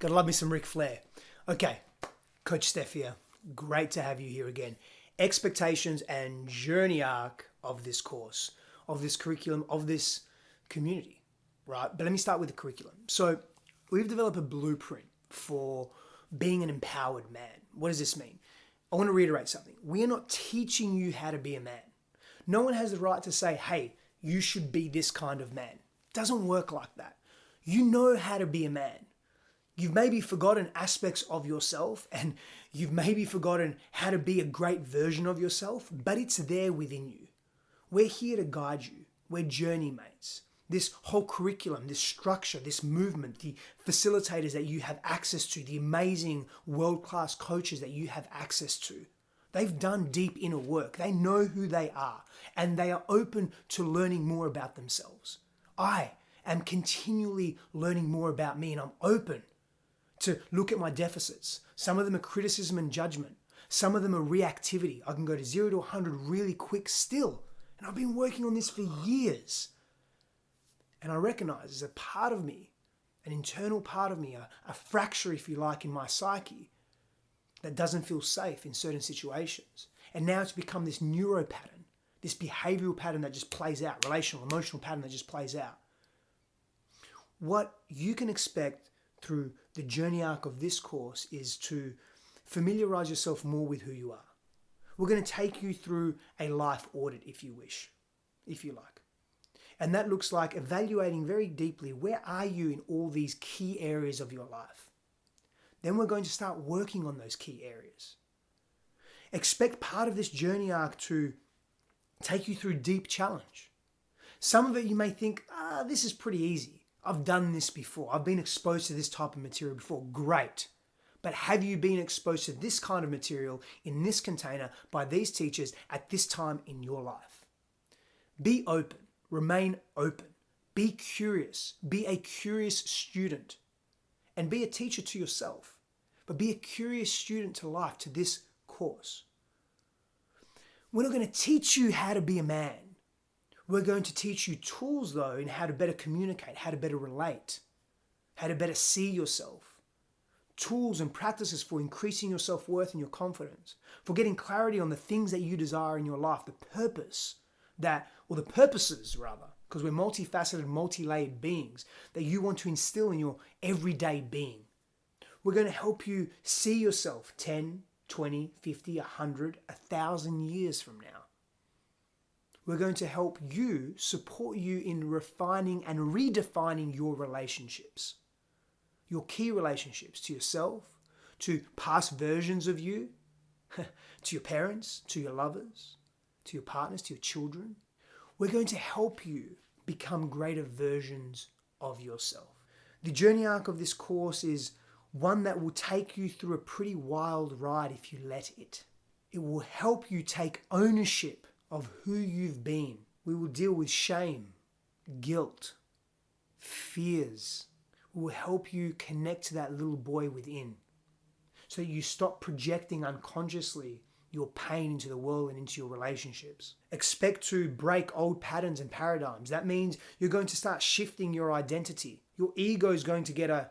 Gotta love me some Ric Flair. Okay, Coach Steph here. Great to have you here again. Expectations and journey arc of this course, of this curriculum, of this community, right? But let me start with the curriculum. So we've developed a blueprint for being an empowered man. What does this mean? I want to reiterate something. We are not teaching you how to be a man. No one has the right to say, hey, you should be this kind of man. It doesn't work like that. You know how to be a man. You've maybe forgotten aspects of yourself and you've maybe forgotten how to be a great version of yourself, but it's there within you. We're here to guide you. We're journey mates. This whole curriculum, this structure, this movement, the facilitators that you have access to, the amazing world-class coaches that you have access to, they've done deep inner work. They know who they are and they are open to learning more about themselves. I am continually learning more about me and I'm open to look at my deficits. Some of them are criticism and judgment. Some of them are reactivity. I can go to 0 to 100 really quick still. And I've been working on this for years. And I recognize there's a part of me, an internal part of me, a fracture, if you like, in my psyche that doesn't feel safe in certain situations. And now it's become this neuro pattern, this behavioral pattern that just plays out, relational, emotional pattern that just plays out. What you can expect through the journey arc of this course is to familiarize yourself more with who you are. We're going to take you through a life audit, if you wish, if you like. And that looks like evaluating very deeply, where are you in all these key areas of your life? Then we're going to start working on those key areas. Expect part of this journey arc to take you through deep challenge. Some of it you may think, this is pretty easy. I've done this before. I've been exposed to this type of material before. Great. But have you been exposed to this kind of material in this container by these teachers at this time in your life? Be open. Remain open. Be curious. Be a curious student. And be a teacher to yourself. But be a curious student to life, to this course. We're not going to teach you how to be a man. We're going to teach you tools, though, in how to better communicate, how to better relate, how to better see yourself. Tools and practices for increasing your self-worth and your confidence, for getting clarity on the things that you desire in your life, the purposes, because we're multifaceted, multi-layered beings that you want to instill in your everyday being. We're going to help you see yourself 10, 20, 50, 100, 1,000 years from now. We're going to help you, support you in refining and redefining your relationships. Your key relationships to yourself, to past versions of you, to your parents, to your lovers, to your partners, to your children. We're going to help you become greater versions of yourself. The journey arc of this course is one that will take you through a pretty wild ride if you let it. It will help you take ownership of who you've been. We will deal with shame, guilt, fears. We will help you connect to that little boy within so that you stop projecting unconsciously your pain into the world and into your relationships. Expect to break old patterns and paradigms. That means you're going to start shifting your identity. Your ego is going to get a